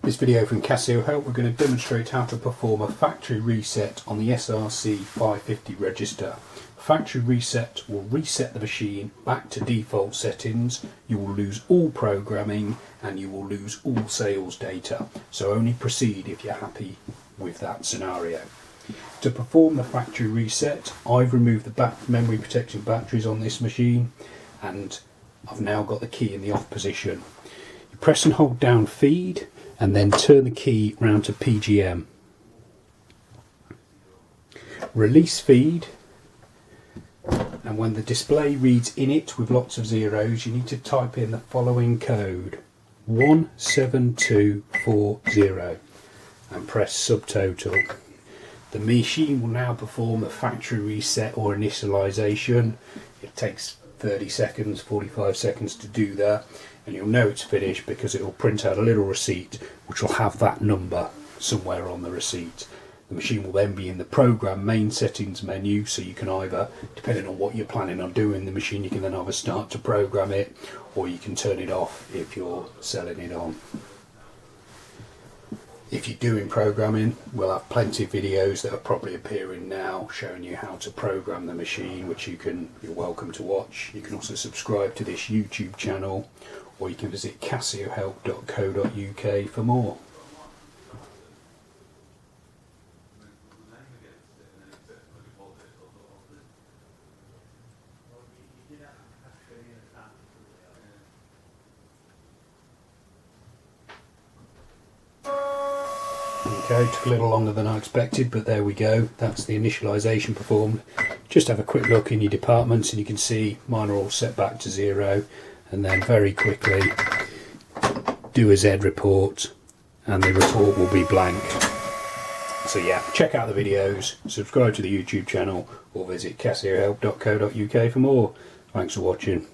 This video from Casio Help, we're going to demonstrate how to perform a factory reset on the SR-C550 register. Factory reset will reset the machine back to default settings. You will lose all programming and you will lose all sales data. So only proceed if you're happy with that scenario. To perform the factory reset, I've removed the memory protecting batteries on this machine and I've now got the key in the off position. You press and hold down feed and then turn the key round to PGM. Release feed, and when the display reads init with lots of zeros, you need to type in the following code 17240 and press subtotal. The machine will now perform a factory reset or initialization. It takes 30 seconds, 45 seconds to do that, and you'll know it's finished because it will print out a little receipt which will have that number somewhere on the receipt. The machine will then be in the program main settings menu, so you can either, depending on what you're planning on doing the machine, you can then either start to program it or you can turn it off if you're selling it on. If you're doing programming, we'll have plenty of videos that are probably appearing now showing you how to program the machine, which you're welcome to watch. You can also subscribe to this YouTube channel, or you can visit casiohelp.co.uk for more. Okay, took a little longer than I expected, but there we go. That's the initialization performed. Just have a quick look in your departments and you can see mine are all set back to 0, and then very quickly do a Z report and the report will be blank. So yeah, check out the videos, subscribe to the YouTube channel, or visit casiohelp.co.uk for more. Thanks for watching.